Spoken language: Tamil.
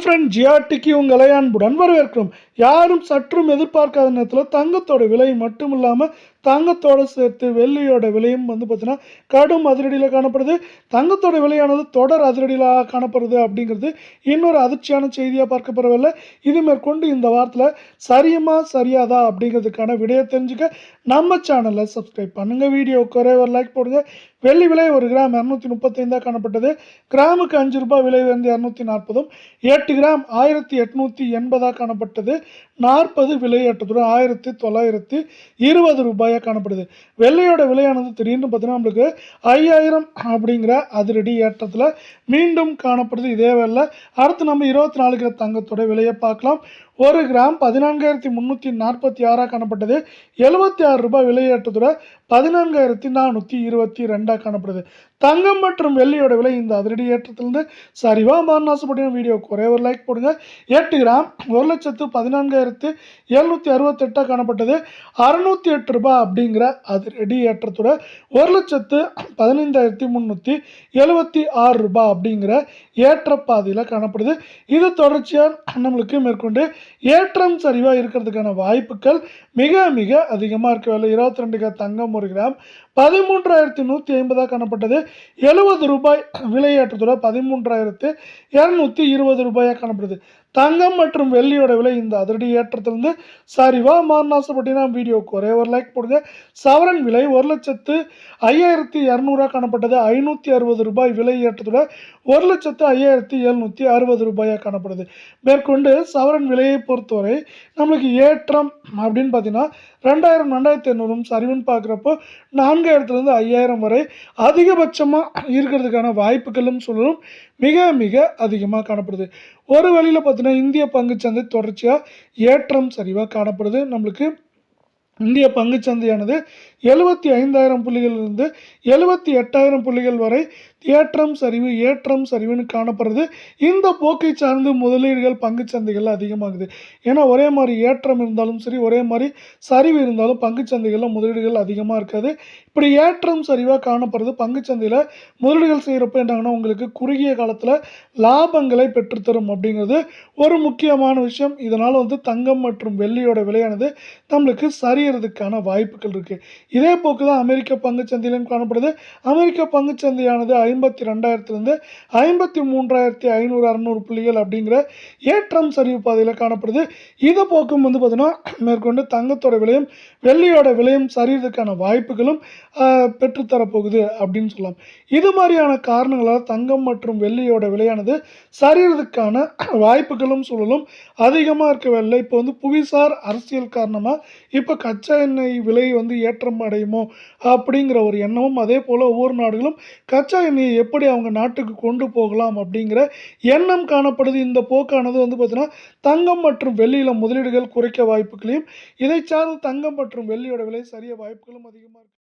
ஃப்ரெண்ட் ஜிஆர்டிக்கு உங்களை அன்புடன் வரவேற்கிறோம். யாரும் சற்றும் எதிர்பார்க்காத நேரத்தில் தங்கத்தோட விலை மட்டும் இல்லாமல் தங்கத்தோடு சேர்த்து வெள்ளியோட விலையும் பார்த்தீங்கன்னா கடும் அதிரடியில் காணப்படுது. தங்கத்தோட விலையானது தொடர் அதிரடியில் காணப்படுது அப்படிங்கிறது இன்னொரு அதிர்ச்சியான செய்தியாக பார்க்கப்படவில்லை. இது மேற்கொண்டு இந்த வாரத்தில் சரியுமா சரியாதா அப்படிங்கிறதுக்கான விடையை தெரிஞ்சுக்க நம்ம சேனலை சப்ஸ்கிரைப் பண்ணுங்கள். வீடியோவுக்கு ஒரே ஒரு லைக் போடுங்க. வெள்ளி விலை ஒரு கிராம் 235 காணப்பட்டது. கிராமுக்கு 5 ரூபாய் விலை வந்து 240. 8 கிராம் 1880 காணப்பட்டது. 40 விலையேற்றத்துடன் 1920 ரூபாயாக காணப்படுது. வெள்ளையோட விலையானது திடீர்னு பார்த்தீங்கன்னா நம்மளுக்கு 5000 அப்படிங்கிற அதிரடி ஏற்றத்தில் மீண்டும் காணப்படுது. இதே வேலை அடுத்து நம்ம 24 கிராம் தங்கத்தோட விலையை பார்க்கலாம். ஒரு கிராம் 14,346 காணப்பட்டது. 76 ரூபாய் விலையேற்றத்துடன் 14,422 காணப்படுது. தங்கம் மற்றும் வெள்ளியோட விலை இந்த அதிரடி ஏற்றத்திலிருந்து சரிவா மாறின ஆசைப்பட்டீங்க வீடியோக்கு ஒரே ஒரு லைக் போடுங்க. 8 கிராம் 1,14,768 காணப்பட்டது. 608 ரூபாய் அப்படிங்கிற அதிரடி ஏற்றத்தோட 1,15,376 ரூபாய் அப்படிங்கிற ஏற்ற பாதையில் காணப்படுது. இது தொடர்ச்சியாக நம்மளுக்கு மேற்கொண்டு ஏற்றம் சரிவாக இருக்கிறதுக்கான வாய்ப்புகள் மிக மிக அதிகமாக இருக்கவில்லை. 22 கிராம் தங்கம் ஒரு கிராம் 13,150 காணப்பட்டது. 70 ரூபாய் விலையேற்றத்தோட 13,220 ரூபாயாக காணப்படுது. தங்கம் மற்றும் வெள்ளியோட விலை இந்த அதிரடி ஏற்றத்திலிருந்து சரிவா மாறின ஆசைப்பட்டீங்கன்னா வீடியோக்கு ஒரே ஒரு லைக் போடுங்க. சவரன் விலை 1,05,200 காணப்பட்டது. 560 ரூபாய் விலை ஏற்றத்தோட 1,05,760 ரூபாயாக காணப்படுது. மேற்கொண்டு சவரன் விலையை பொறுத்தவரை நம்மளுக்கு ஏற்றம் அப்படின்னு பார்த்தீங்கன்னா 2000 2800 சரிவுன்னு பார்க்குறப்போ 4000 5000 வரை அதிகபட்சமாக இருக்கிறதுக்கான வாய்ப்புகளும் சொல்லணும் மிக மிக அதிகமாக காணப்படுது. ஒரு வழியில் பார்த்தீங்கன்னா இந்திய பங்குச்சந்தை தொடர்ச்சியாக ஏற்றம் சரிவாக காணப்படுது. நம்மளுக்கு இந்திய பங்குச்சந்தையானது 75,000 புள்ளிகளிலிருந்து 78,000 புள்ளிகள் வரை ஏற்றம் சரிவுன்னு காணப்படுறது. இந்த போக்கை சார்ந்து முதலீடுகள் பங்குச்சந்தைகள் அதிகமாகுது. ஏன்னா ஒரே மாதிரி ஏற்றம் இருந்தாலும் சரி, ஒரே மாதிரி சரிவு இருந்தாலும் பங்குச்சந்தைகளில் முதலீடுகள் அதிகமாக இருக்காது. இப்படி ஏற்றம் சரிவாக காணப்படுறது பங்குச்சந்தையில் முதலீடுகள் செய்கிறப்ப என்னங்கன்னா உங்களுக்கு குறுகிய காலத்தில் லாபங்களை பெற்றுத்தரும் அப்படிங்கிறது ஒரு முக்கியமான விஷயம். இதனால் தங்கம் மற்றும் வெள்ளியோட விலையானது நம்மளுக்கு சரியறதுக்கான வாய்ப்புகள் இருக்குது. இதே போக்கு தான் அமெரிக்க பங்குச்சந்தையிலும் காணப்படுது. அமெரிக்க பங்குச்சந்தையானது 52,000 53,500 600 புள்ளிகள் அப்படிங்கிற ஏற்றம் சரிவு பாதையில் காணப்படுது. இதை போக்கும் பார்த்தீங்கன்னா மேற்கொண்டு தங்கத்தோட விலையும் வெள்ளியோட விலையும் சரியறதுக்கான வாய்ப்புகளும் பெற்றுத்தரப்போகுது அப்படின்னு சொல்லலாம். இது மாதிரியான காரணங்களால் தங்கம் மற்றும் வெள்ளியோட விலையானது சரியறதுக்கான வாய்ப்புகளும் சூழலும் அதிகமாக இருக்கவில்லை. இப்போ புவிசார் அரசியல் காரணமாக இப்போ கச்சா எண்ணெய் விலை ஏற்றம் அடையுமோ அப்படிங்கிற ஒரு எண்ணமும், அதே போல் ஒவ்வொரு நாடுகளும் கச்சா எண்ணெயை எப்படி அவங்க நாட்டுக்கு கொண்டு போகலாம் அப்படிங்கிற எண்ணம் காணப்படுது. இந்த போக்கானது பார்த்தீங்கன்னா தங்கம் மற்றும் வெள்ளியில் முதலீடுகள் குறைக்க வாய்ப்புகளையும், இதை சார்ந்து தங்கம் மற்றும் வெள்ளியோட விலை சரிய வாய்ப்புகளும் அதிகமாக இருக்கு.